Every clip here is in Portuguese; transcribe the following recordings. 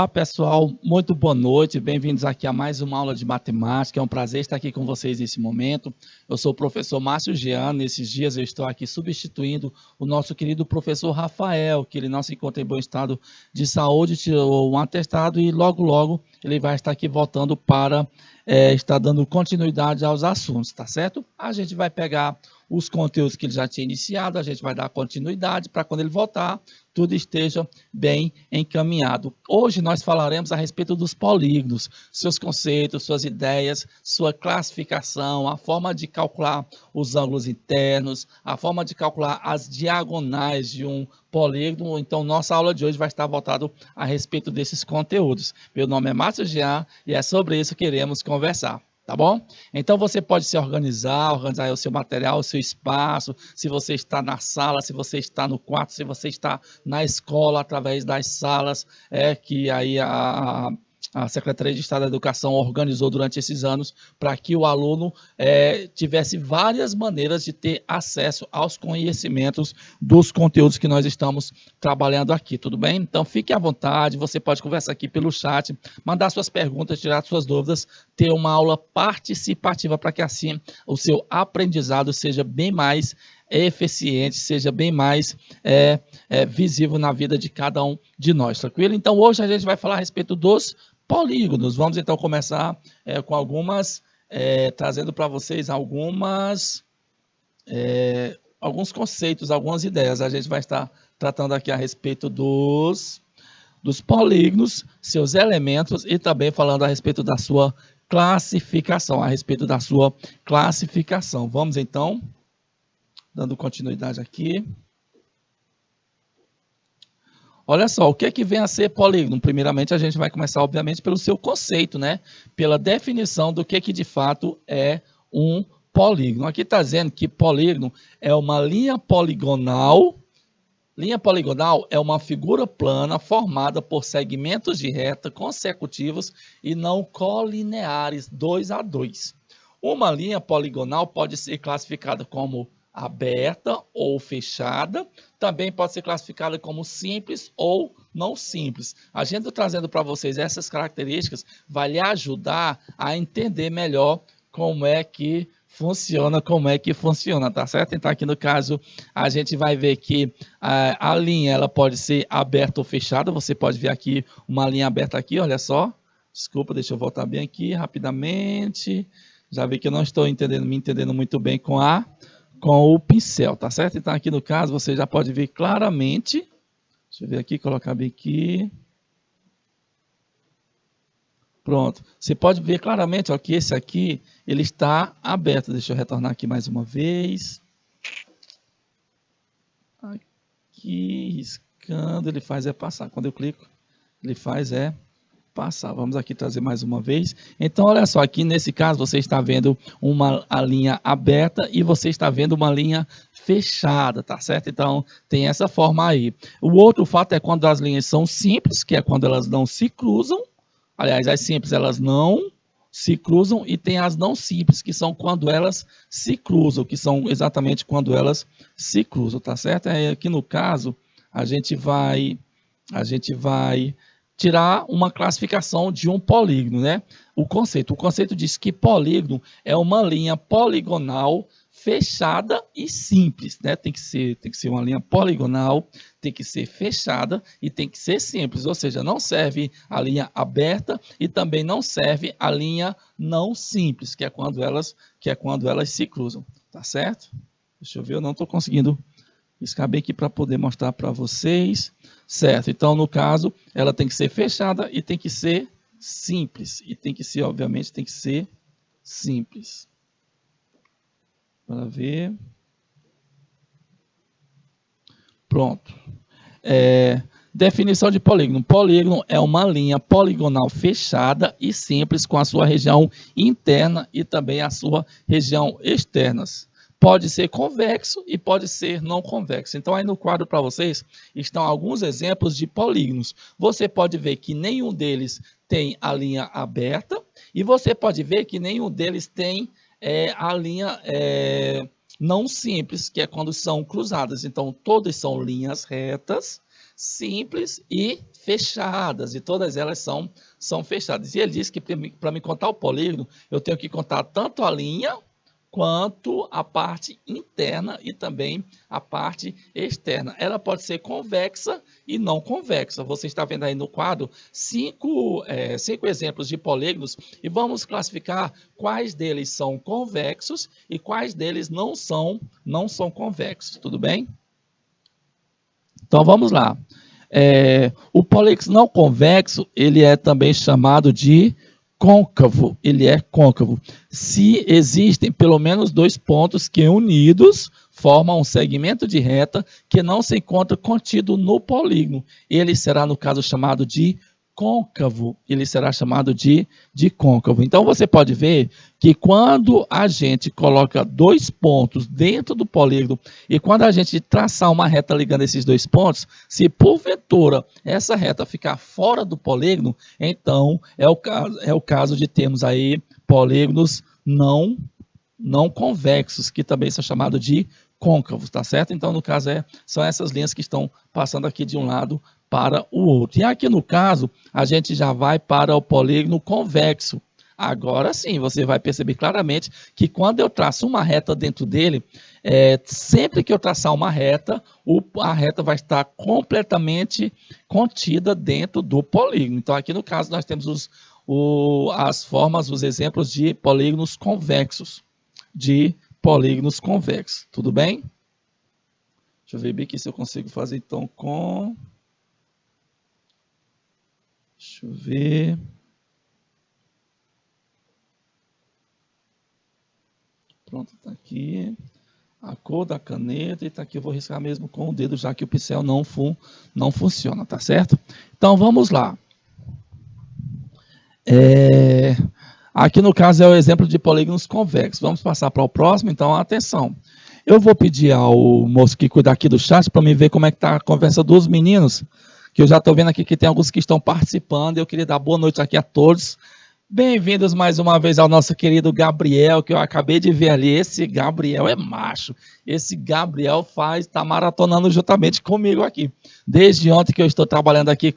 Olá, pessoal, muito boa noite, bem-vindos aqui a mais uma aula de matemática, é um prazer estar aqui com vocês nesse momento. Eu sou o professor Márcio Jean, nesses dias eu estou aqui substituindo o nosso querido professor Rafael, que ele não se encontra em bom estado de saúde, tirou um atestado e logo ele vai estar aqui voltando para estar dando continuidade aos assuntos, tá certo? A gente vai pegar os conteúdos que ele já tinha iniciado, a gente vai dar continuidade para quando ele voltar, tudo esteja bem encaminhado. Hoje nós falaremos a respeito dos polígonos, seus conceitos, suas ideias, sua classificação, a forma de calcular os ângulos internos, a forma de calcular as diagonais de um polígono. Então, nossa aula de hoje vai estar voltada a respeito desses conteúdos. Meu nome é Márcio Jean e é sobre isso que queremos conversar. Tá bom? Então você pode se organizar o seu material, o seu espaço, se você está na sala, se você está no quarto, se você está na escola, através das salas que aí a Secretaria de Estado da Educação organizou durante esses anos para que o aluno tivesse várias maneiras de ter acesso aos conhecimentos dos conteúdos que nós estamos trabalhando aqui, tudo bem? Então fique à vontade, você pode conversar aqui pelo chat, mandar suas perguntas, tirar suas dúvidas, ter uma aula participativa para que assim o seu aprendizado seja bem mais eficiente, seja bem mais visível na vida de cada um de nós, tranquilo? Então hoje a gente vai falar a respeito dos polígonos. Vamos então começar com alguns conceitos, algumas ideias. A gente vai estar tratando aqui a respeito dos polígonos, seus elementos e também falando a respeito da sua classificação, Vamos então, dando continuidade aqui. Olha só, o que é que vem a ser polígono? Primeiramente, a gente vai começar, obviamente, pelo seu conceito, né? Pela definição do que de fato é um polígono. Aqui está dizendo que polígono é uma linha poligonal. Linha poligonal é uma figura plana formada por segmentos de reta consecutivos e não colineares, 2 a 2. Uma linha poligonal pode ser classificada como aberta ou fechada, também pode ser classificada como simples ou não simples. A gente trazendo para vocês essas características vai lhe ajudar a entender melhor como é que funciona, tá certo? Então aqui no caso a gente vai ver que a linha ela pode ser aberta ou fechada, você pode ver aqui uma linha aberta aqui, olha só, desculpa, deixa eu voltar bem aqui rapidamente, já vi que eu não estou me entendendo muito bem com o pincel, tá certo? Então aqui no caso você já pode ver claramente, deixa eu ver aqui, colocar bem aqui, pronto, você pode ver claramente ó, que esse aqui, ele está aberto, deixa eu retornar aqui mais uma vez, aqui, riscando, ele faz passar, quando eu clico, ele faz passar. Vamos aqui trazer mais uma vez. Então, olha só, aqui nesse caso você está vendo a linha aberta e você está vendo uma linha fechada, tá certo? Então, tem essa forma aí. O outro fato é quando as linhas são simples, que é quando elas não se cruzam. Aliás, as simples, elas não se cruzam e tem as não simples, que são quando elas se cruzam, que são exatamente quando elas se cruzam, tá certo? Aqui no caso, a gente vai tirar uma classificação de um polígono, né? O conceito diz que polígono é uma linha poligonal fechada e simples, né? Tem que ser uma linha poligonal, tem que ser fechada e tem que ser simples, ou seja, não serve a linha aberta e também não serve a linha não simples, que é quando elas se cruzam, tá certo? Deixa eu ver, eu não estou conseguindo riscar bem aqui para poder mostrar para vocês. Certo, então no caso, ela tem que ser fechada e tem que ser simples. E tem que ser, obviamente, tem que ser simples. Para ver. Pronto. Definição de polígono. Polígono é uma linha poligonal fechada e simples com a sua região interna e também a sua região externa. Pode ser convexo e pode ser não convexo. Então, aí no quadro para vocês estão alguns exemplos de polígonos. Você pode ver que nenhum deles tem a linha aberta e você pode ver que nenhum deles tem a linha não simples, que é quando são cruzadas. Então, todas são linhas retas, simples e fechadas, e todas elas são fechadas. E ele disse que para me contar o polígono, eu tenho que contar tanto a linha quanto a parte interna e também a parte externa. Ela pode ser convexa e não convexa. Você está vendo aí no quadro cinco exemplos de polígonos e vamos classificar quais deles são convexos e quais deles não são convexos, tudo bem? Então vamos lá. O polígono não convexo, ele é também chamado de côncavo, ele é côncavo. Se existem pelo menos dois pontos que unidos formam um segmento de reta que não se encontra contido no polígono, ele será, no caso, chamado de côncavo, ele será chamado de côncavo. Então, você pode ver que quando a gente coloca dois pontos dentro do polígono e quando a gente traçar uma reta ligando esses dois pontos, se porventura essa reta ficar fora do polígono, então é o caso de termos aí polígonos não convexos, que também são chamados de côncavos, tá certo? Então, no caso, são essas linhas que estão passando aqui de um lado para o outro. E aqui no caso, a gente já vai para o polígono convexo. Agora sim, você vai perceber claramente que quando eu traço uma reta dentro dele, sempre que eu traçar uma reta, a reta vai estar completamente contida dentro do polígono. Então, aqui no caso, nós temos as formas, os exemplos de polígonos convexos. Tudo bem? Deixa eu ver bem aqui se eu consigo fazer então com... Deixa eu ver. Pronto, está aqui. A cor da caneta e está aqui. Eu vou riscar mesmo com o dedo, já que o pincel não funciona, tá certo? Então, vamos lá. Aqui no caso é o exemplo de polígonos convexos. Vamos passar para o próximo, então atenção. Eu vou pedir ao moço que cuida aqui do chat para me ver como é que está a conversa dos meninos, que eu já estou vendo aqui que tem alguns que estão participando. Eu queria dar boa noite aqui a todos. Bem-vindos mais uma vez ao nosso querido Gabriel, que eu acabei de ver ali. Esse Gabriel é macho. Esse Gabriel está maratonando juntamente comigo aqui. Desde ontem que eu estou trabalhando aqui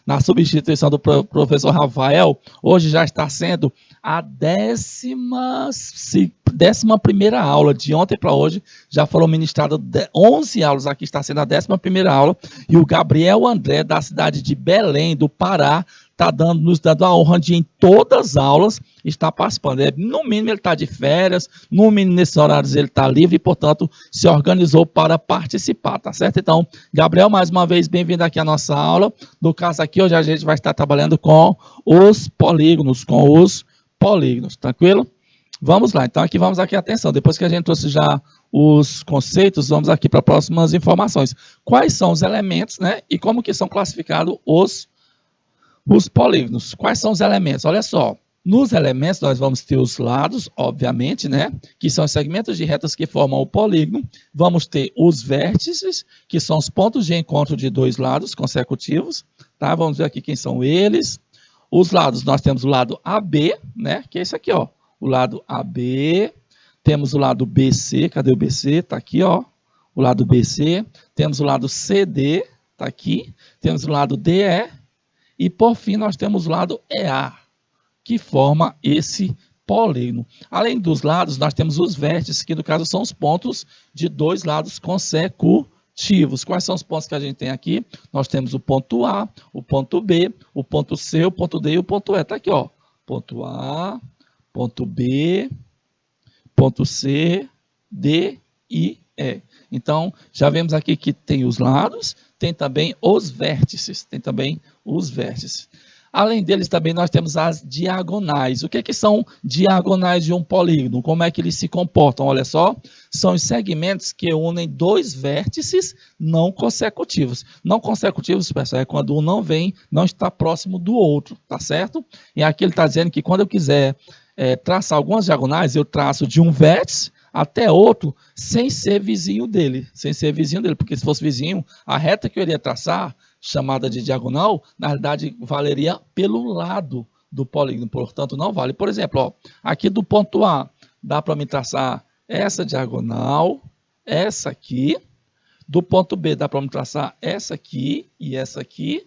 na substituição do professor Rafael, hoje já está sendo a 11ª aula. De ontem para hoje já foram ministradas 11 aulas. Aqui está sendo a 11ª aula. E o Gabriel André, da cidade de Belém, do Pará, está nos dando a honra de, em todas as aulas, estar participando. No mínimo, ele está de férias, no mínimo, nesses horários, ele está livre e, portanto, se organizou para participar, tá certo? Então, Gabriel, mais uma vez, bem-vindo aqui à nossa aula. No caso aqui, hoje a gente vai estar trabalhando com os polígonos, tranquilo? Vamos lá, então aqui vamos aqui, atenção, depois que a gente trouxe já os conceitos, vamos aqui para próximas informações. Quais são os elementos, né, e como que são classificados os polígonos? Quais são os elementos? Olha só, nos elementos nós vamos ter os lados, obviamente, né, que são os segmentos de retas que formam o polígono. Vamos ter os vértices, que são os pontos de encontro de dois lados consecutivos, tá? Vamos ver aqui quem são eles. Os lados, nós temos o lado AB, né, que é esse aqui, ó, o lado AB. Temos o lado BC, cadê o BC? Tá aqui, ó, o lado BC. Temos o lado CD, tá aqui. Temos o lado DE. E, por fim, nós temos o lado EA, que forma esse polígono. Além dos lados, nós temos os vértices, que no caso são os pontos de dois lados consecutivos. Quais são os pontos que a gente tem aqui? Nós temos o ponto A, o ponto B, o ponto C, o ponto D e o ponto E. Está aqui, ó. Ponto A, ponto B, ponto C, D e E. Então, já vemos aqui que tem os lados, tem também os vértices, Além deles, também nós temos as diagonais. O que são diagonais de um polígono? Como é que eles se comportam? Olha só, são os segmentos que unem dois vértices não consecutivos. Não consecutivos, pessoal, é quando um não está próximo do outro, tá certo? E aqui ele está dizendo que quando eu quiser traçar algumas diagonais, eu traço de um vértice até outro, sem ser vizinho dele, porque se fosse vizinho, a reta que eu iria traçar, chamada de diagonal, na verdade, valeria pelo lado do polígono, portanto, não vale. Por exemplo, ó, aqui do ponto A, dá para me traçar essa diagonal, essa aqui, do ponto B, dá para me traçar essa aqui e essa aqui,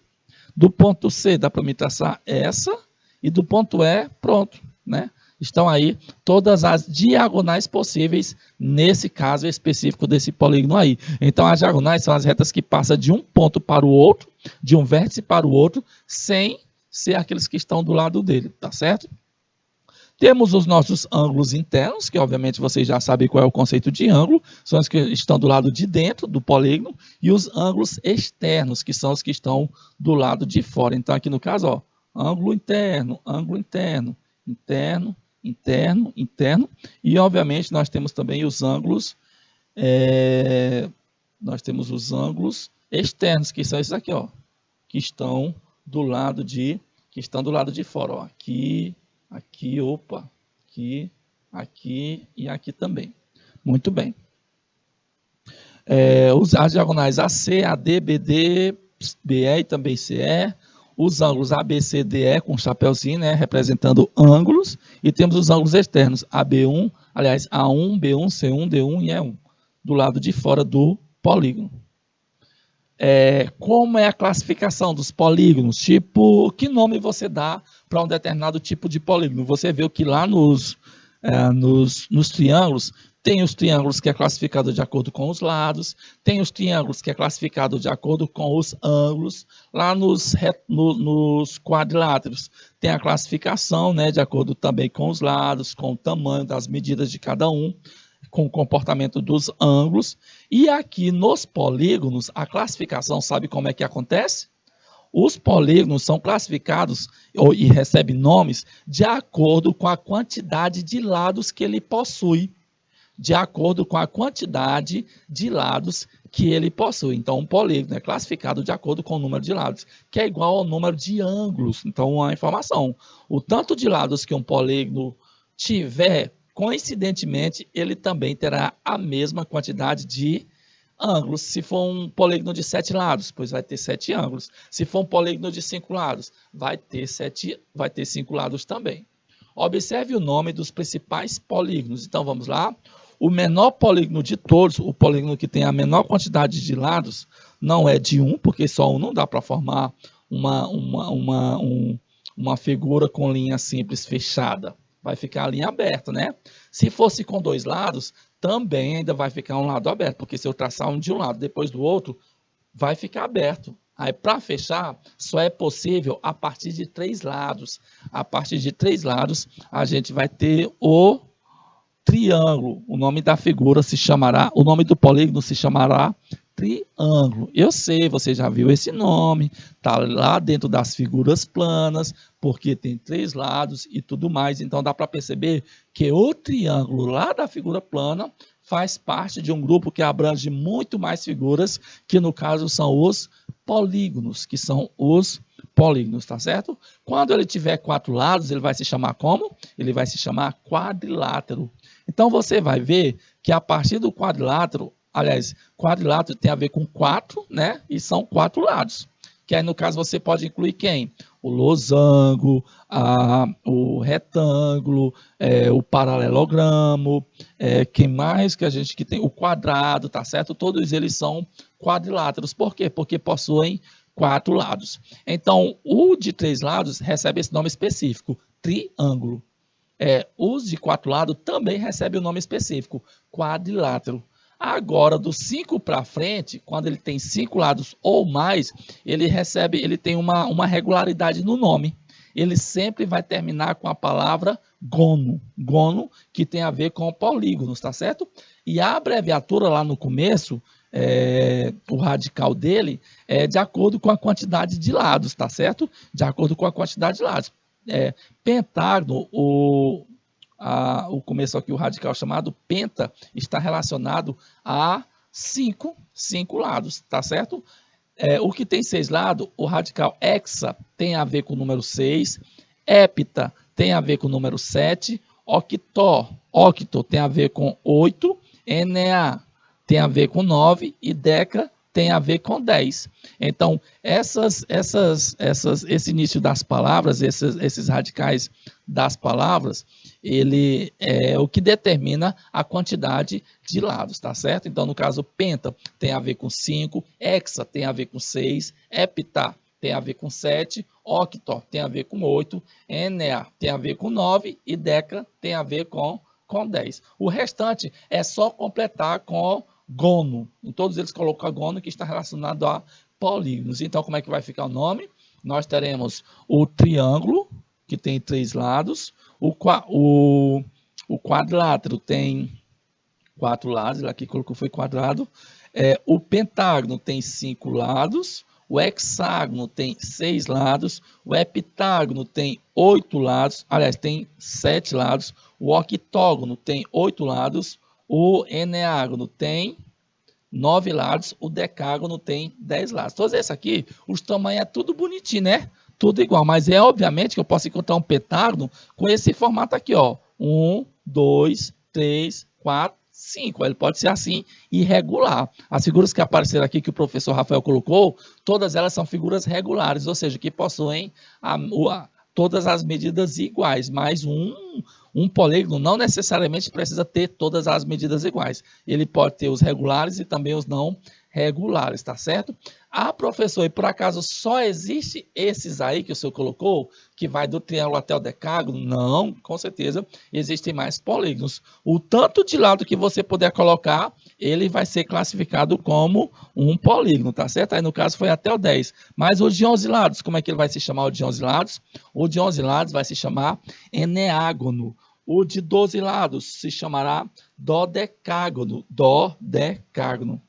Do ponto C, dá para me traçar essa, e do ponto E, pronto, né? Estão aí todas as diagonais possíveis nesse caso específico desse polígono aí. Então, as diagonais são as retas que passam de um ponto para o outro, de um vértice para o outro, sem ser aqueles que estão do lado dele, tá certo? Temos os nossos ângulos internos, que obviamente vocês já sabem qual é o conceito de ângulo, são os que estão do lado de dentro do polígono, e os ângulos externos, que são os que estão do lado de fora. Então, aqui no caso, ó, ângulo interno, interno, interno, interno, e obviamente nós temos também os ângulos, externos, que são esses aqui, ó, que estão do lado de fora, ó, aqui, opa, aqui e aqui também. Muito bem. As diagonais AC, AD, BD, BE e também CE. Os ângulos ABCDE com chapéuzinho, né, representando ângulos. E temos os ângulos externos, A1, B1, C1, D1 e E1, do lado de fora do polígono. Como é a classificação dos polígonos? Tipo, que nome você dá para um determinado tipo de polígono? Você viu que lá nos triângulos, tem os triângulos que é classificado de acordo com os lados, tem os triângulos que é classificado de acordo com os ângulos, lá nos quadriláteros tem a classificação, né, de acordo também com os lados, com o tamanho das medidas de cada um, com o comportamento dos ângulos, e aqui nos polígonos, a classificação, sabe como é que acontece? Os polígonos são classificados e recebem nomes de acordo com a quantidade de lados que ele possui. De acordo com a quantidade de lados que ele possui. Então, um polígono é classificado de acordo com o número de lados, que é igual ao número de ângulos. Então, uma informação. O tanto de lados que um polígono tiver, coincidentemente, ele também terá a mesma quantidade de ângulos. Se for um polígono de 7 lados, pois vai ter 7 ângulos. Se for um polígono de 5 lados, vai ter 5 lados também. Observe o nome dos principais polígonos. Então, vamos lá. O menor polígono de todos, o polígono que tem a menor quantidade de lados, não é de 1, porque só 1 não dá para formar uma figura com linha simples fechada. Vai ficar a linha aberta, né? Se fosse com 2 lados, também ainda vai ficar um lado aberto, porque se eu traçar um de um lado, depois do outro, vai ficar aberto. Aí, para fechar, só é possível a partir de 3 lados. A partir de 3 lados, a gente vai ter o triângulo. O nome da figura se chamará, o nome do polígono se chamará triângulo. Eu sei, você já viu esse nome, está lá dentro das figuras planas, porque tem 3 lados e tudo mais. Então, dá para perceber que o triângulo lá da figura plana faz parte de um grupo que abrange muito mais figuras, que no caso são os polígonos, tá certo? Quando ele tiver 4 lados, ele vai se chamar como? Ele vai se chamar quadrilátero. Então, você vai ver que a partir do quadrilátero, aliás, quadrilátero tem a ver com 4, né? E são 4 lados. Que aí, no caso, você pode incluir quem? O losango, o retângulo, o paralelogramo, quem mais que a gente que tem? O quadrado, tá certo? Todos eles são quadriláteros. Por quê? Porque possuem 4 lados. Então, o de 3 lados recebe esse nome específico, triângulo. Os de 4 lados também recebem o nome específico, quadrilátero. Agora, do 5 para frente, quando ele tem 5 lados ou mais, ele tem uma regularidade no nome. Ele sempre vai terminar com a palavra gono. Gono, que tem a ver com polígonos, tá certo? E a abreviatura lá no começo, o radical dele, é de acordo com a quantidade de lados, tá certo? De acordo com a quantidade de lados. Pentágono, o começo aqui, o radical chamado penta, está relacionado a 5 lados, tá certo? O que tem 6 lados, o radical hexa tem a ver com o número 6, hepta tem a ver com o número 7, octo tem a ver com 8, ena tem a ver com 9 e deca tem a ver com 10. Então, esse início das palavras, esses radicais das palavras, ele é o que determina a quantidade de lados, tá certo? Então, no caso, penta tem a ver com 5, hexa tem a ver com 6, hepta tem a ver com 7, octo tem a ver com 8, enea tem a ver com 9 e deca tem a ver com 10. O restante é só completar com gono. Em todos eles coloca gono, que está relacionado a polígonos. Então, como é que vai ficar o nome? Nós teremos o triângulo, que tem 3 lados, o quadrilátero tem 4 lados, aqui colocou foi quadrado, o pentágono tem 5 lados, o hexágono tem 6 lados, o heptágono tem 8 lados, aliás, tem 7 lados, o octógono tem 8 lados, o eneágono tem 9 lados, o decágono tem 10 lados. Todos esses aqui, os tamanhos é tudo bonitinho, né? Tudo igual, mas é obviamente que eu posso encontrar um pentágono com esse formato aqui, ó. 1, 2, 3, 4, 5. Ele pode ser assim, irregular. As figuras que apareceram aqui, que o professor Rafael colocou, todas elas são figuras regulares, ou seja, que possuem todas as medidas iguais, mas um polígono não necessariamente precisa ter todas as medidas iguais. Ele pode ter os regulares e também os não regulares, tá certo? Ah, professor, e por acaso só existe esses aí que o senhor colocou, que vai do triângulo até o decágono? Não, com certeza existem mais polígonos. O tanto de lado que você puder colocar, ele vai ser classificado como um polígono, tá certo? Aí no caso foi até o 10. Mas o de 11 lados, como é que ele vai se chamar o de 11 lados? O de 11 lados vai se chamar eneágono. O de 12 lados se chamará dodecágono. Dodecágono.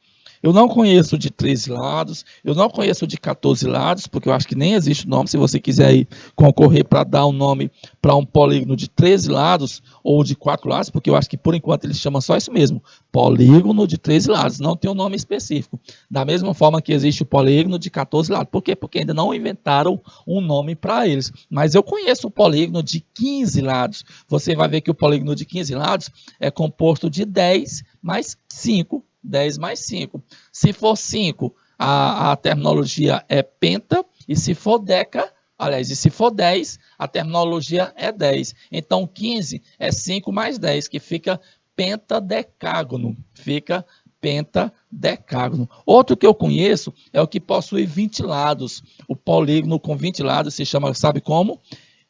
Eu não conheço de 13 lados, eu não conheço de 14 lados, porque eu acho que nem existe o nome. Se você quiser aí concorrer para dar um nome para um polígono de 13 lados ou de 4 lados, porque eu acho que por enquanto eles chamam só isso mesmo, polígono de 13 lados, não tem um nome específico. Da mesma forma que existe o polígono de 14 lados. Por quê? Porque ainda não inventaram um nome para eles. Mas eu conheço o polígono de 15 lados. Você vai ver que o polígono de 15 lados é composto de 10 mais 5. 10 mais 5. Se for 5, a terminologia é penta, e se for deca, aliás, e se for 10, a terminologia é 10. Então, 15 é 5 mais 10, que fica pentadecágono. Fica pentadecágono. Outro que eu conheço é o que possui 20 lados. O polígono com 20 lados se chama, sabe como?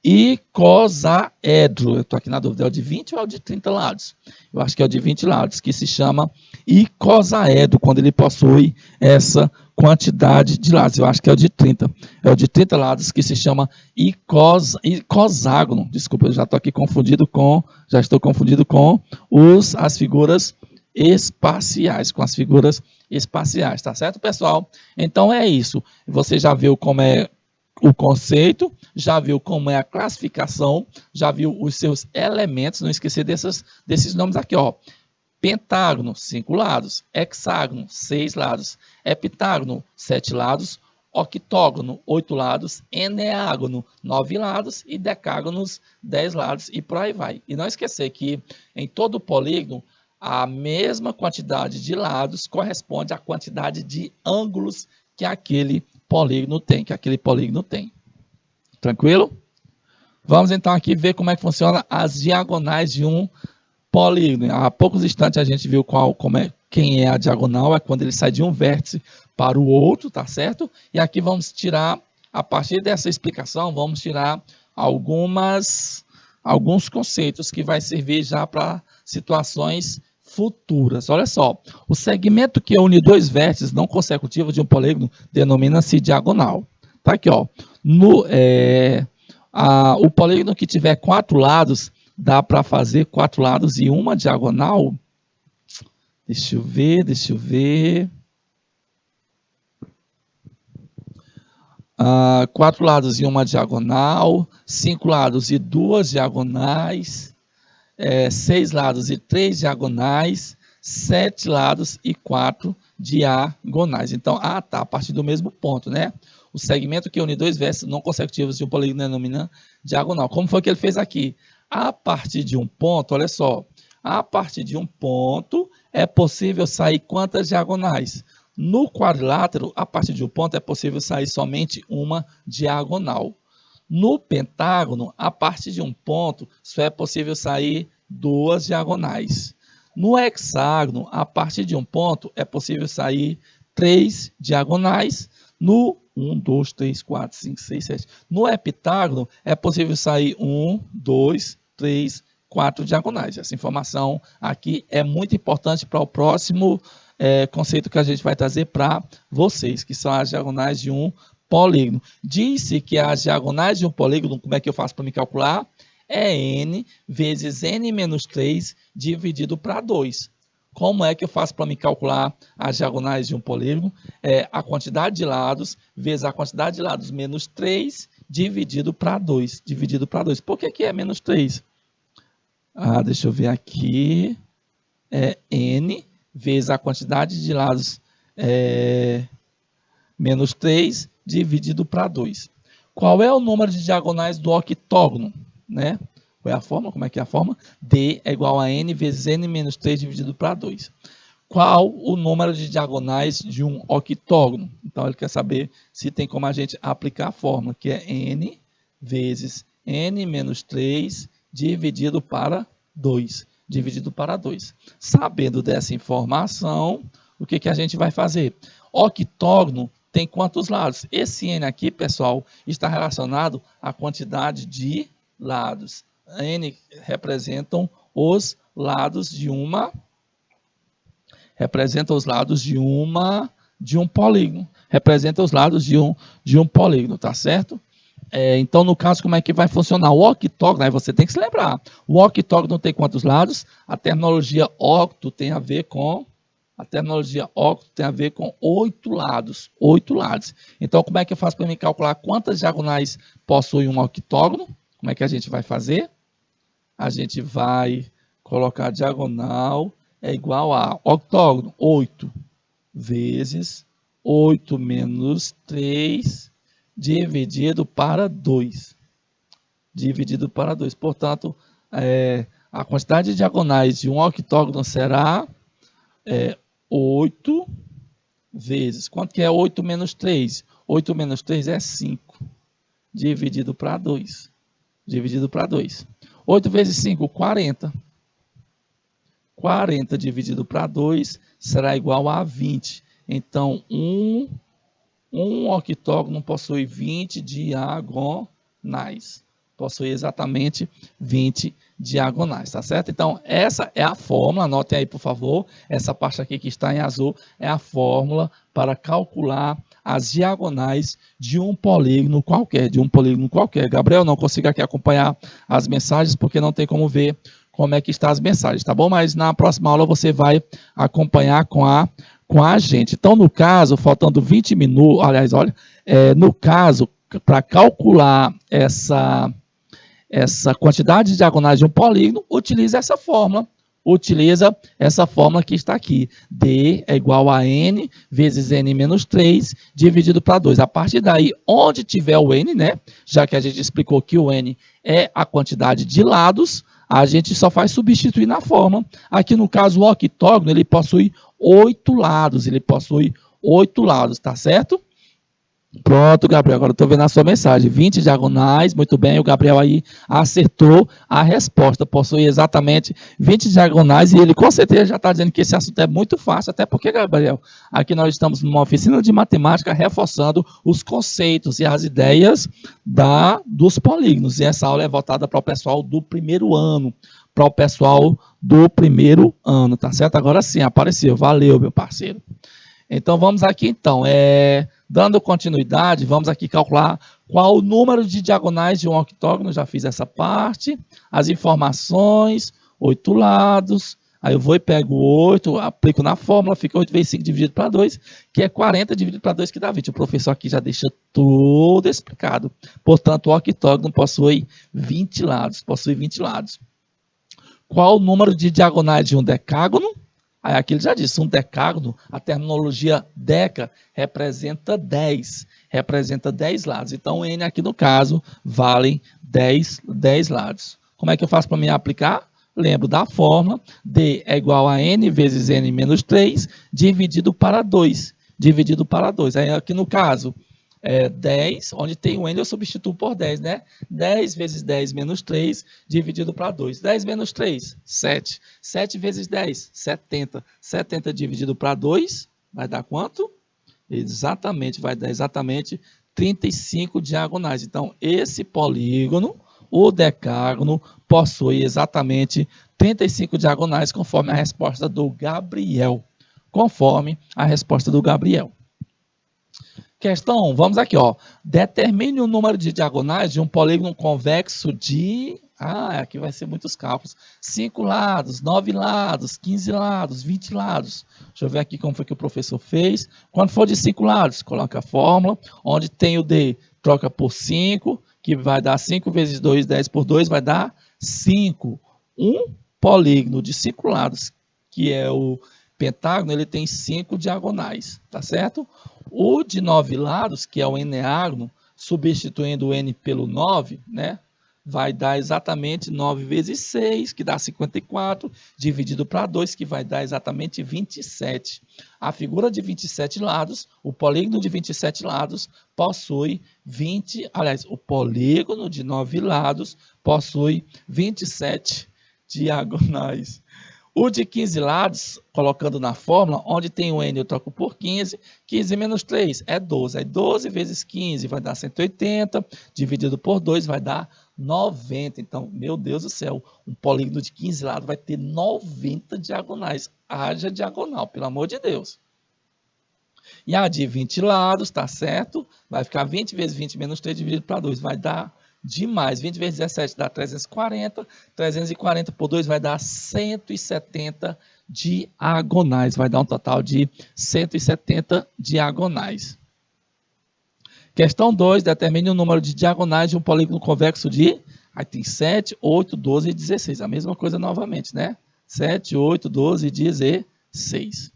Icosaedro. Eu estou aqui na dúvida, é o de 20 ou é o de 30 lados? Eu acho que é o de 20 lados, que se chama icosaedro, quando ele possui essa quantidade de lados. Eu acho que é o de 30. É o de 30 lados que se chama icoságono. Desculpa, eu já estou aqui confundido com, as figuras espaciais, com as figuras espaciais, tá certo, pessoal? Então é isso. Você já viu como é o conceito, já viu como é a classificação, já viu os seus elementos, não esquecer desses nomes aqui, ó. Pentágono, 5 lados, hexágono, 6 lados, heptágono, 7 lados, octógono, 8 lados, eneágono, 9 lados e decágonos, 10 lados e por aí vai. E não esquecer que em todo polígono, a mesma quantidade de lados corresponde à quantidade de ângulos que aquele polígono tem, Tranquilo? Vamos então aqui ver como é que funciona as diagonais de um polígono. Há poucos instantes a gente viu quem é a diagonal, é quando ele sai de um vértice para o outro, tá certo? E aqui vamos tirar, a partir dessa explicação, vamos tirar alguns conceitos que vai servir já para situações futuras. Olha só, o segmento que une dois vértices não consecutivos de um polígono denomina-se diagonal. Tá aqui, ó. O polígono que tiver 4 lados, dá para fazer 4 lados e uma diagonal. Deixa eu ver. 4 lados e uma diagonal, 5 lados e 2 diagonais, 6 lados e 3 diagonais, 7 lados e 4 diagonais. Então, tá, a partir do mesmo ponto, né? O segmento que une dois vértices não consecutivos de um polígono denomina diagonal. Como foi que ele fez aqui? A partir de um ponto, olha só, a partir de um ponto é possível sair quantas diagonais? No quadrilátero, a partir de um ponto é possível sair somente uma diagonal. No pentágono, a partir de um ponto, só é possível sair 2 diagonais. No hexágono, a partir de um ponto, é possível sair 3 diagonais. No 1, 2, 3, 4, 5, 6, 7. No heptágono, é possível sair 1, 2, 3, 4 diagonais. Essa informação aqui é muito importante para o próximo conceito que a gente vai trazer para vocês, que são as diagonais de um polígono. Disse que as diagonais de um polígono, como é que eu faço para me calcular? É n vezes n menos 3 dividido para 2. Como é que eu faço para me calcular as diagonais de um polígono? É a quantidade de lados vezes a quantidade de lados menos 3 dividido para 2. Dividido para 2. Por que é menos 3? Deixa eu ver aqui. É n vezes a quantidade de lados menos 3 dividido para 2. Qual é o número de diagonais do octógono? Né? Qual é a forma? Como é que é a forma? D é igual a n vezes n menos 3 dividido para 2. Qual o número de diagonais de um octógono? Então, ele quer saber se tem como a gente aplicar a fórmula, que é n vezes n menos 3 dividido para 2. Dividido para 2. Sabendo dessa informação, o que a gente vai fazer? Octógono tem quantos lados? Esse n aqui, pessoal, está relacionado à quantidade de lados. N representam os lados de um polígono. Representa os lados de um polígono, tá certo? Então, no caso, como é que vai funcionar? O octógono, aí você tem que se lembrar. O octógono tem quantos lados? A terminologia octo tem a ver com 8 lados. 8 lados. Então, como é que eu faço para me calcular quantas diagonais possui um octógono? Como é que a gente vai fazer? A gente vai colocar diagonal é igual a octógono, 8 vezes 8 menos 3 dividido para 2. Dividido para 2. Portanto, a quantidade de diagonais de um octógono será 8 vezes. Quanto que é 8 menos 3? 8 menos 3 é 5. Dividido para 2. Dividido para 2. 8 vezes 5, 40. 40 dividido para 2 será igual a 20. Então, um octógono possui 20 diagonais. Possui exatamente 20 diagonais, tá certo? Então, essa é a fórmula, anotem aí, por favor. Essa parte aqui que está em azul é a fórmula para calcular as diagonais de um polígono qualquer, Gabriel, não consigo aqui acompanhar as mensagens porque não tem como ver como é que estão as mensagens, tá bom? Mas na próxima aula você vai acompanhar com a gente. Então, no caso, faltando 20 minutos, aliás, olha, no caso, para calcular essa quantidade de diagonais de um polígono, utiliza essa fórmula. Utiliza essa fórmula que está aqui. D é igual a n vezes n menos 3 dividido para 2. A partir daí, onde tiver o n, né? Já que a gente explicou que o n é a quantidade de lados, a gente só faz substituir na fórmula. Aqui no caso, o octógono, ele possui 8 lados. Tá certo? Pronto, Gabriel, agora eu estou vendo a sua mensagem. 20 diagonais, muito bem, o Gabriel aí acertou a resposta. Possui exatamente 20 diagonais e ele com certeza já está dizendo que esse assunto é muito fácil, até porque, Gabriel, aqui nós estamos numa oficina de matemática reforçando os conceitos e as ideias dos polígonos. E essa aula é voltada para o pessoal do primeiro ano. Tá certo? Agora sim, apareceu. Valeu, meu parceiro. Então, vamos aqui, então. Dando continuidade, vamos aqui calcular qual o número de diagonais de um octógono. Já fiz essa parte. As informações, 8 lados. Aí eu vou e pego 8, aplico na fórmula, fica 8 vezes 5 dividido para 2, que é 40 dividido para 2, que dá 20. O professor aqui já deixa tudo explicado. Portanto, o octógono possui 20 lados. Qual o número de diagonais de um decágono? Aí aqui ele já disse, um decágono, a terminologia deca representa 10 lados. Então, n aqui no caso, valem 10 lados. Como é que eu faço para me aplicar? Lembro da fórmula, D é igual a n vezes n menos 3, dividido para 2. Aí aqui no caso, 10, onde tem o n eu substituo por 10, né? 10 vezes 10 menos 3, dividido para 2. 10 menos 3, 7. 7 vezes 10, 70. 70 dividido para 2, vai dar quanto? Exatamente, vai dar exatamente 35 diagonais. Então, esse polígono, o decágono, possui exatamente 35 diagonais, conforme a resposta do Gabriel. Conforme a resposta do Gabriel. Questão 1, vamos aqui, ó. Determine o número de diagonais de um polígono convexo de... aqui vai ser muitos cálculos. 5 lados, 9 lados, 15 lados, 20 lados. Deixa eu ver aqui como foi que o professor fez. Quando for de 5 lados, coloca a fórmula. Onde tem o D, troca por 5, que vai dar 5 vezes 2, 10 por 2, vai dar 5. Um polígono de 5 lados, que é o pentágono, ele tem 5 diagonais, tá certo? O de 9 lados, que é o eneágono, substituindo o n pelo 9, né? Vai dar exatamente 9 vezes 6, que dá 54, dividido para 2, que vai dar exatamente 27. A figura de 27 lados, o polígono de 27 lados, possui 20... Aliás, o polígono de 9 lados possui 27 diagonais. O de 15 lados, colocando na fórmula, onde tem o n eu troco por 15, 15 menos 3 é 12. Aí 12 vezes 15 vai dar 180, dividido por 2 vai dar 90. Então, meu Deus do céu, um polígono de 15 lados vai ter 90 diagonais. Haja diagonal, pelo amor de Deus. E a de 20 lados, tá certo? Vai ficar 20 vezes 20 menos 3 dividido para 2, vai dar demais. 20 vezes 17 dá 340, 340 por 2 vai dar 170 diagonais. Vai dar um total de 170 diagonais. Questão 2, determine o número de diagonais de um polígono convexo de... Aí tem 7, 8, 12 e 16. A mesma coisa novamente, né? 7, 8, 12 e 16.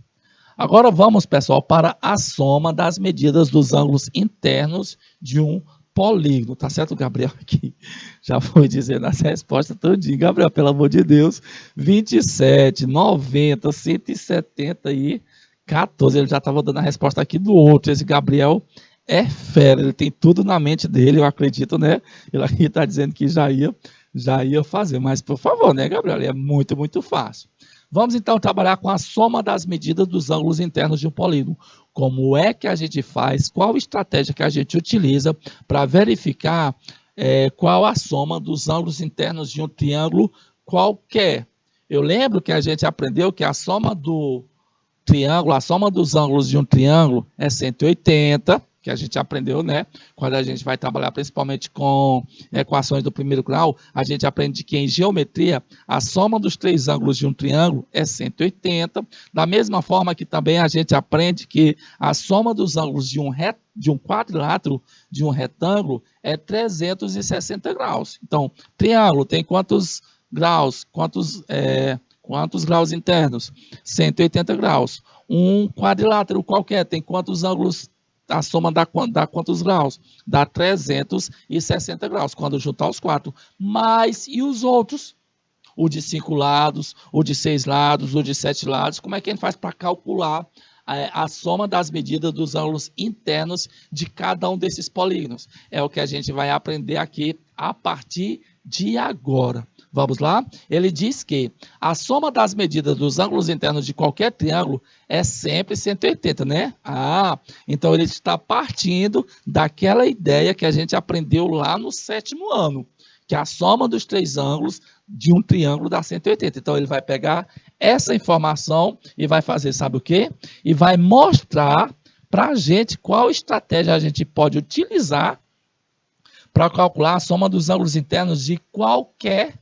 Agora vamos, pessoal, para a soma das medidas dos ângulos internos de um polígono. Tá certo, Gabriel? Aqui já foi dizendo as respostas todinha. Gabriel, pelo amor de Deus, 27, 90, 170 e 14. Ele já estava dando a resposta aqui do outro. Esse Gabriel é fera, ele tem tudo na mente dele, eu acredito, né? Ele aqui está dizendo que já ia fazer, mas por favor, né, Gabriel? É muito, muito fácil. Vamos então trabalhar com a soma das medidas dos ângulos internos de um polígono. Como é que a gente faz? Qual estratégia que a gente utiliza para verificar qual a soma dos ângulos internos de um triângulo qualquer? Eu lembro que a gente aprendeu que a soma do triângulo, a soma dos ângulos de um triângulo é 180, que a gente aprendeu, né? Quando a gente vai trabalhar principalmente com equações do primeiro grau, a gente aprende que em geometria, a soma dos três ângulos de um triângulo é 180. Da mesma forma que também a gente aprende que a soma dos ângulos de um quadrilátero, de um retângulo, é 360 graus. Então, triângulo tem quantos graus? Quantos graus internos? 180 graus. Um quadrilátero qualquer tem quantos ângulos? A soma dá quantos graus? Dá 360 graus, quando juntar os quatro. Mas e os outros? O de 5 lados, o de 6 lados, o de 7 lados. Como é que a gente faz para calcular a soma das medidas dos ângulos internos de cada um desses polígonos? É o que a gente vai aprender aqui a partir de agora. Vamos lá? Ele diz que a soma das medidas dos ângulos internos de qualquer triângulo é sempre 180, né? Então ele está partindo daquela ideia que a gente aprendeu lá no 7º ano, que a soma dos três ângulos de um triângulo dá 180. Então ele vai pegar essa informação e vai fazer, sabe o quê? E vai mostrar para a gente qual estratégia a gente pode utilizar para calcular a soma dos ângulos internos de qualquer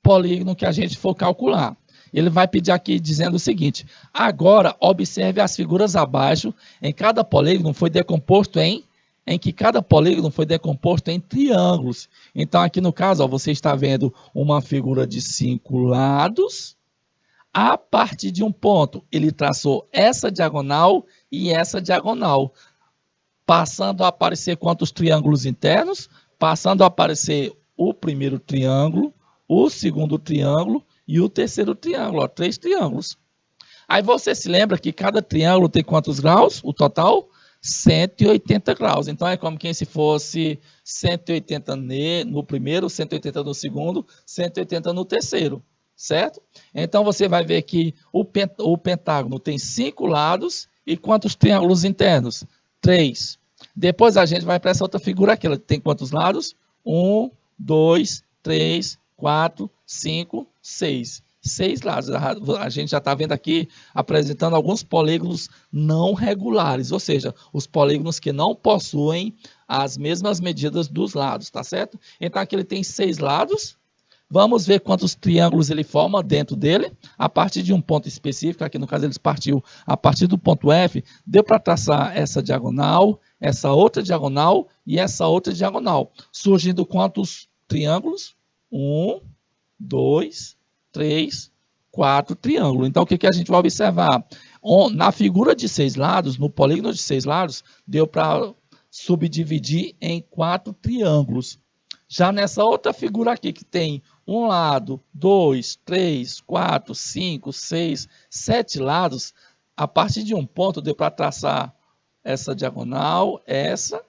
polígono que a gente for calcular. Ele vai pedir aqui dizendo o seguinte: agora observe as figuras abaixo. Em cada polígono foi decomposto em que cada polígono foi decomposto em triângulos. Então aqui no caso, ó, você está vendo uma figura de 5 lados. A partir de um ponto, ele traçou essa diagonal e essa diagonal, passando a aparecer quantos triângulos internos? Passando a aparecer o primeiro triângulo, o segundo triângulo e o terceiro triângulo, ó, 3 triângulos. Aí você se lembra que cada triângulo tem quantos graus? O total? 180 graus. Então é como se fosse 180 no primeiro, 180 no segundo, 180 no terceiro, certo? Então você vai ver que o pentágono tem 5 lados E quantos triângulos internos? 3. Depois a gente vai para essa outra figura aqui. Ela tem quantos lados? 1, 2, 3, 4, 5, 6. 6 lados. A gente já está vendo aqui apresentando alguns polígonos não regulares, ou seja, os polígonos que não possuem as mesmas medidas dos lados, tá certo? Então aqui ele tem 6 lados. Vamos ver quantos triângulos ele forma dentro dele, a partir de um ponto específico. Aqui no caso ele partiu a partir do ponto F, deu para traçar essa diagonal, essa outra diagonal e essa outra diagonal, surgindo quantos triângulos? 1, 2, 3, 4 triângulos. Então o que a gente vai observar? Na figura de 6 lados, no polígono de 6 lados, deu para subdividir em 4 triângulos. Já nessa outra figura aqui, que tem um lado, 2, 3, 4, 5, 6, 7 lados, a partir de um ponto deu para traçar essa diagonal, essa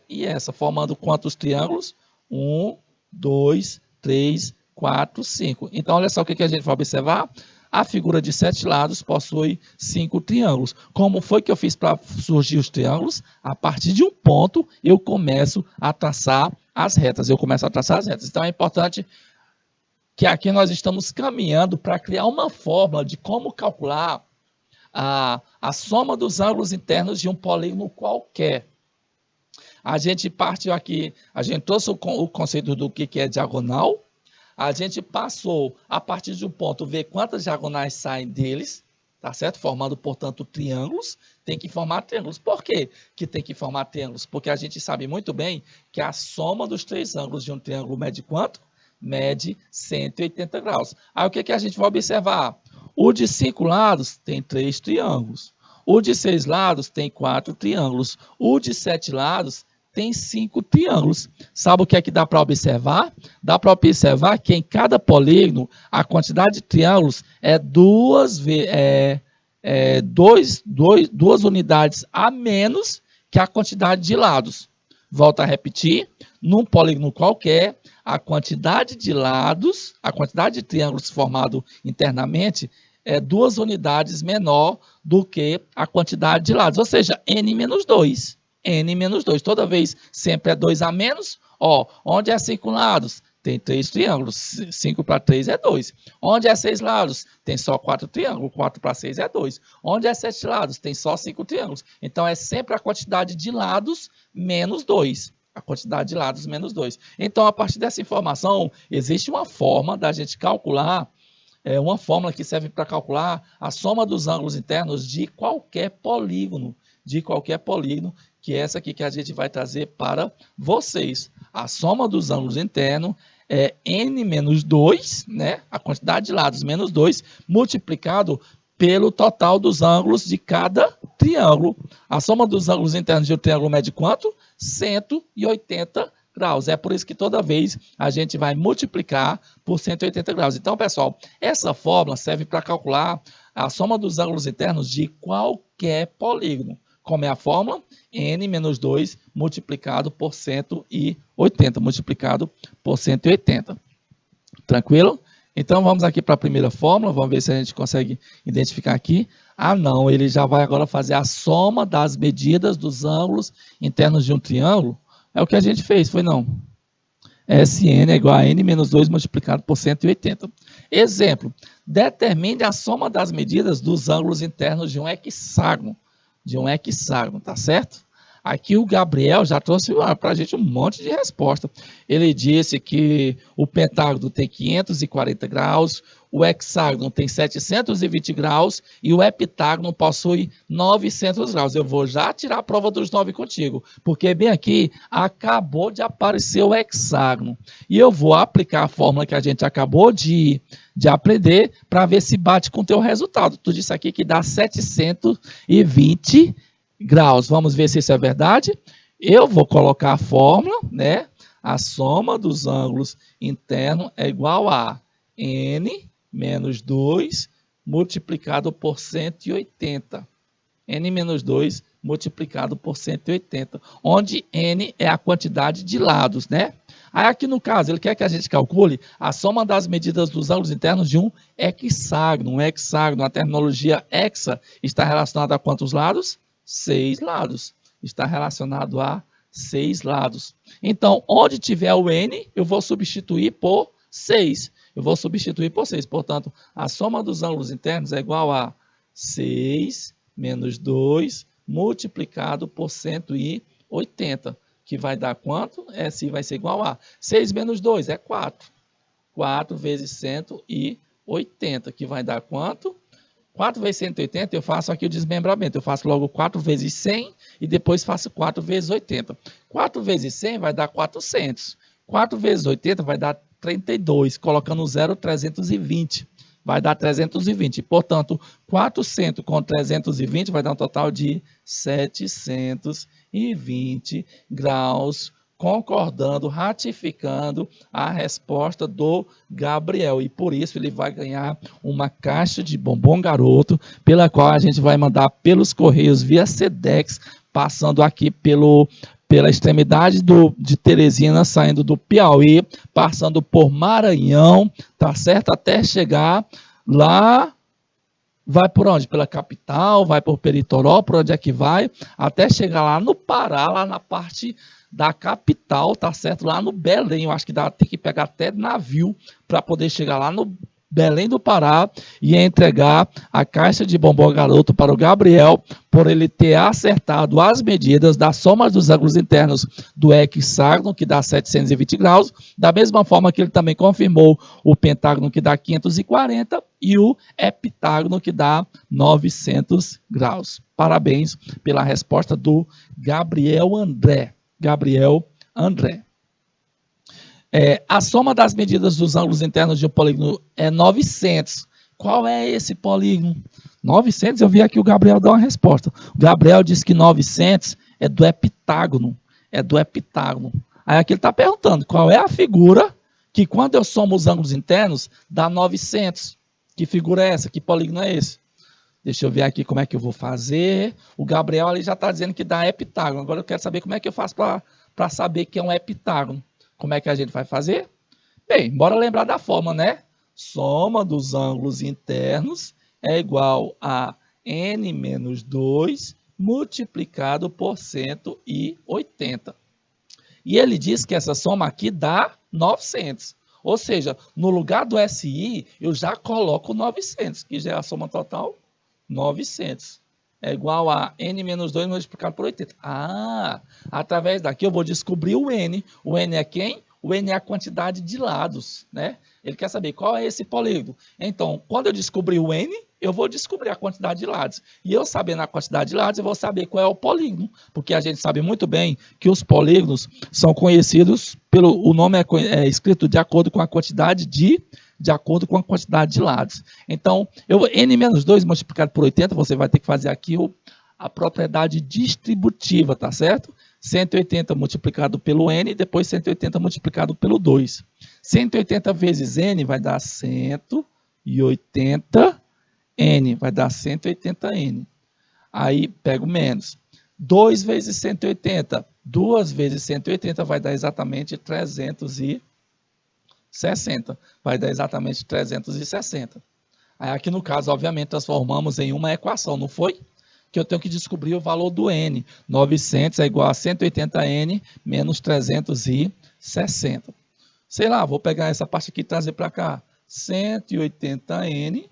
e essa, formando quantos triângulos? 1, 2, 3, 4, 5. Então, olha só o que a gente vai observar. A figura de 7 lados possui 5 triângulos. Como foi que eu fiz para surgir os triângulos? A partir de um ponto, eu começo a traçar as retas. Então, é importante que aqui nós estamos caminhando para criar uma fórmula de como calcular a soma dos ângulos internos de um polígono qualquer. A gente partiu aqui, a gente trouxe o conceito do que é diagonal. A gente passou, a partir de um ponto, ver quantas diagonais saem deles, tá certo? Formando, portanto, triângulos. Tem que formar triângulos. Por quê que tem que formar triângulos? Porque a gente sabe muito bem que a soma dos 3 ângulos de um triângulo mede quanto? Mede 180 graus. Aí o que a gente vai observar? O de 5 lados tem 3 triângulos. O de 6 lados tem 4 triângulos. O de 7 lados tem 5 triângulos. Sabe o que é que dá para observar? Dá para observar que em cada polígono a quantidade de triângulos é duas unidades a menos que a quantidade de lados. Volto a repetir, num polígono qualquer, a quantidade de lados, a quantidade de triângulos formado internamente é 2 unidades menor do que a quantidade de lados, ou seja, n menos 2. N menos 2. Toda vez sempre é 2 a menos. Ó, onde é 5 lados? Tem 3 triângulos. 5 para 3 é 2. Onde é 6 lados? Tem só 4 triângulos. 4 para 6 é 2. Onde é 7 lados? Tem só 5 triângulos. Então, é sempre a quantidade de lados menos 2. A quantidade de lados menos 2. Então, a partir dessa informação, existe uma forma da gente calcular, uma fórmula que serve para calcular a soma dos ângulos internos de qualquer polígono. Que é essa aqui que a gente vai trazer para vocês. A soma dos ângulos internos é n menos 2, né? A quantidade de lados menos 2, multiplicado pelo total dos ângulos de cada triângulo. A soma dos ângulos internos de um triângulo mede quanto? 180 graus. É por isso que toda vez a gente vai multiplicar por 180 graus. Então, pessoal, essa fórmula serve para calcular a soma dos ângulos internos de qualquer polígono. Como é a fórmula? N menos 2 multiplicado por 180. Tranquilo? Então, vamos aqui para a primeira fórmula. Vamos ver se a gente consegue identificar aqui. Ah, não. Ele já vai agora fazer a soma das medidas dos ângulos internos de um triângulo. É o que a gente fez, foi não? Sn é igual a n menos 2 multiplicado por 180. Exemplo. Determine a soma das medidas dos ângulos internos de um hexágono. Tá certo? Aqui o Gabriel já trouxe para a gente um monte de resposta. Ele disse que o pentágono tem 540 graus, o hexágono tem 720 graus e o heptágono possui 900 graus. Eu vou já tirar a prova dos 9 contigo, porque bem aqui acabou de aparecer o hexágono. E eu vou aplicar a fórmula que a gente acabou de aprender para ver se bate com o teu resultado. Tu disse aqui que dá 720 graus. Vamos ver se isso é verdade. Eu vou colocar a fórmula, né? A soma dos ângulos internos é igual a n menos 2 multiplicado por 180. N menos 2 multiplicado por 180, onde n é a quantidade de lados, né? Aí aqui no caso, ele quer que a gente calcule a soma das medidas dos ângulos internos de um hexágono. Um hexágono, a terminologia hexa, está relacionada a quantos lados? 6 lados. Está relacionado a 6 lados. Então, onde tiver o n, eu vou substituir por 6. Eu vou substituir por 6. Portanto, a soma dos ângulos internos é igual a 6 menos 2 multiplicado por 180. Que vai dar quanto? SI vai ser igual a 6 menos 2 é 4. 4 vezes 180, que vai dar quanto? 4 vezes 180, eu faço aqui o desmembramento. Eu faço logo 4 vezes 100 e depois faço 4 vezes 80. 4 vezes 100 vai dar 400. 4 vezes 80 vai dar 32. Colocando o 0, 320. Vai dar 320. Portanto, 400 com 320 vai dar um total de 720 graus, concordando, ratificando a resposta do Gabriel. E por isso ele vai ganhar uma caixa de bombom garoto, pela qual a gente vai mandar pelos correios via Sedex, passando aqui pela extremidade de Teresina, saindo do Piauí, passando por Maranhão, tá certo? Até chegar lá, vai por onde? Pela capital, vai por Peritoró, por onde é que vai? Até chegar lá no Pará, lá na parte da capital, tá certo? Lá no Belém, eu acho que tem que pegar até navio para poder chegar lá no Belém do Pará e entregar a caixa de bombom garoto para o Gabriel, por ele ter acertado as medidas da soma dos ângulos internos do hexágono, que dá 720 graus, da mesma forma que ele também confirmou o pentágono, que dá 540, e o heptágono, que dá 900 graus. Parabéns pela resposta do Gabriel André. A soma das medidas dos ângulos internos de um polígono é 900. Qual é esse polígono? 900, eu vi aqui o Gabriel dar uma resposta. O Gabriel disse que 900 é do heptágono. Aí aqui ele está perguntando qual é a figura que, quando eu somo os ângulos internos, dá 900. Que figura é essa? Que polígono é esse? Deixa eu ver aqui como é que eu vou fazer. O Gabriel ali já está dizendo que dá heptágono. Agora eu quero saber como é que eu faço para saber que é um heptágono. Como é que a gente vai fazer? Bem, bora lembrar da forma, né? Soma dos ângulos internos é igual a n menos 2 multiplicado por 180. E ele diz que essa soma aqui dá 900. Ou seja, no lugar do SI, eu já coloco 900, que já é a soma total, 900. É igual a n menos 2 multiplicado por 80. Através daqui eu vou descobrir o n. O n é quem? O n é a quantidade de lados, né? Ele quer saber qual é esse polígono. Então, quando eu descobrir o n, eu vou descobrir a quantidade de lados. E eu sabendo a quantidade de lados, eu vou saber qual é o polígono. Porque a gente sabe muito bem que os polígonos são conhecidos o nome é escrito de acordo com a quantidade de lados. Então, n menos 2 multiplicado por 80, você vai ter que fazer aqui a propriedade distributiva, tá certo? 180 multiplicado pelo n, depois 180 multiplicado pelo 2. 180 vezes n vai dar 180n, vai dar 180n. Aí, pego menos. 2 vezes 180, 2 vezes 180 vai dar exatamente 360. Vai dar exatamente 360. Aí aqui no caso, obviamente, transformamos em uma equação, não foi? Que eu tenho que descobrir o valor do n. 900 é igual a 180n menos 360. Sei lá, vou pegar essa parte aqui e trazer para cá. 180n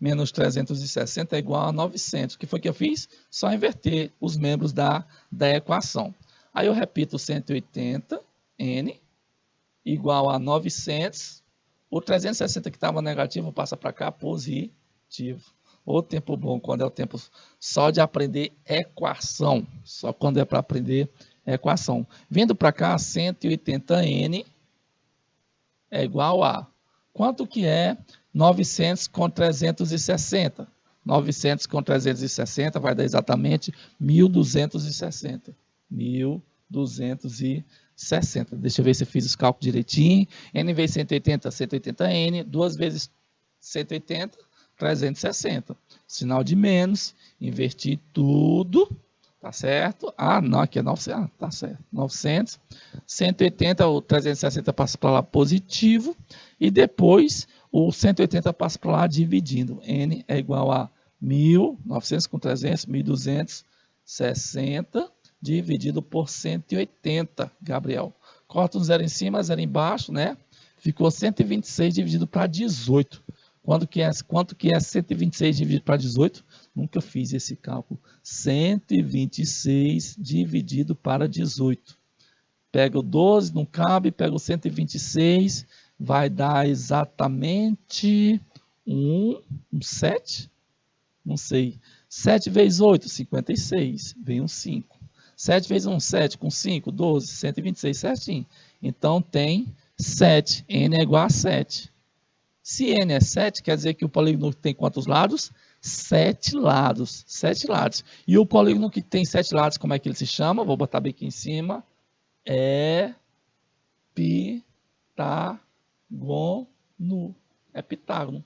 menos 360 é igual a 900. O que foi que eu fiz? Só inverter os membros da equação. Aí eu repito 180n igual a 900. O 360 que estava negativo passa para cá positivo. O tempo bom quando é o tempo só de aprender equação. Só quando é para aprender equação. Vindo para cá, 180n é igual a... Quanto que é 900 com 360? 900 com 360 vai dar exatamente 1.260. 1.260. Deixa eu ver se eu fiz os cálculos direitinho. N vezes 180, 180n. 2 vezes 180, 360. Sinal de menos. Inverti tudo. Tá certo? Ah, não, aqui é 900. Ah, tá certo. 900. 180, o 360 passa para lá positivo. E depois o 180 passa para lá dividindo. N é igual a 1.900 com 300, 1.260 dividido por 180, Gabriel. Corta um zero em cima, zero embaixo, né? Ficou 126 dividido para 18. Quanto que é 126 dividido para 18? Nunca fiz esse cálculo. 126 dividido para 18. Pega o 12, não cabe, pega o 126, vai dar exatamente 7? Não sei. 7 vezes 8, 56. Vem um 5. 7 vezes 1, 7. Com 5, 12, 126, certinho. Então tem 7. N é igual a 7. Se N é 7, quer dizer que o polígono tem quantos lados? 7 lados. 7 lados. E o polígono que tem 7 lados, como é que ele se chama? Vou botar bem aqui em cima. É Pitágono. É Pitágono.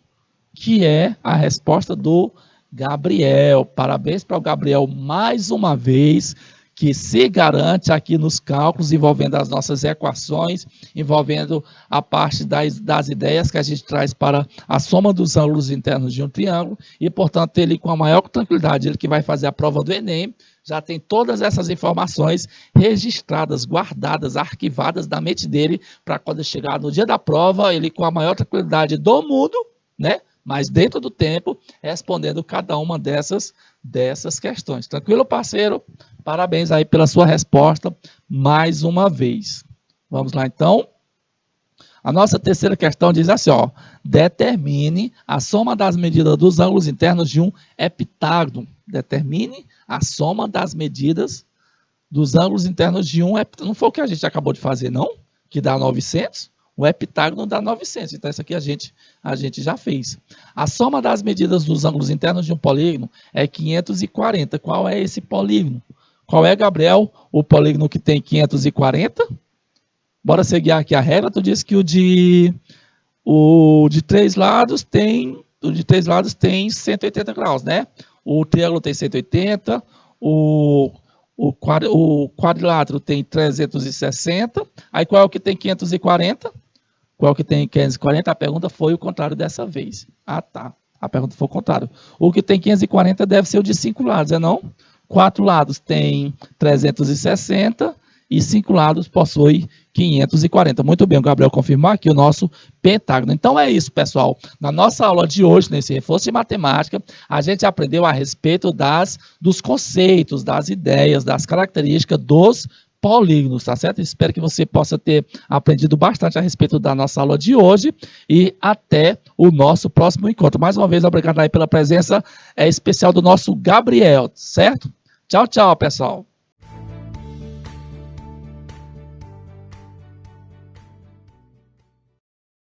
Que é a resposta do Gabriel. Parabéns para o Gabriel mais uma vez, que se garante aqui nos cálculos, envolvendo as nossas equações, envolvendo a parte das ideias que a gente traz para a soma dos ângulos internos de um triângulo, e, portanto, ele, com a maior tranquilidade, ele que vai fazer a prova do Enem, já tem todas essas informações registradas, guardadas, arquivadas na mente dele, para quando chegar no dia da prova, ele, com a maior tranquilidade do mundo, né? Mas dentro do tempo, respondendo cada uma dessas questões. Tranquilo, parceiro? Parabéns aí pela sua resposta mais uma vez. Vamos lá, então. A nossa terceira questão diz assim, ó, determine a soma das medidas dos ângulos internos de um heptágono. Determine a soma das medidas dos ângulos internos de um heptágono. Não foi o que a gente acabou de fazer, não? Que dá 900? O heptágono dá 900, então isso aqui a gente já fez. A soma das medidas dos ângulos internos de um polígono é 540. Qual é esse polígono? Qual é, Gabriel, o polígono que tem 540? Bora seguir aqui a regra. Tu disse que o de 3 lados tem 180 graus, né? O triângulo tem 180, o quadrilátero tem 360. Aí qual é o que tem 540? Qual é o que tem 540? A pergunta foi o contrário dessa vez. Ah, tá. A pergunta foi o contrário. O que tem 540 deve ser o de 5 lados, é não? 4 lados tem 360 e 5 lados possui 540. Muito bem, o Gabriel confirmou aqui o nosso pentágono. Então é isso, pessoal. Na nossa aula de hoje, nesse reforço de matemática, a gente aprendeu a respeito dos conceitos, das ideias, das características dos polígonos, tá certo? Espero que você possa ter aprendido bastante a respeito da nossa aula de hoje e até o nosso próximo encontro. Mais uma vez, obrigado aí pela presença especial do nosso Gabriel, certo? Tchau, tchau, pessoal.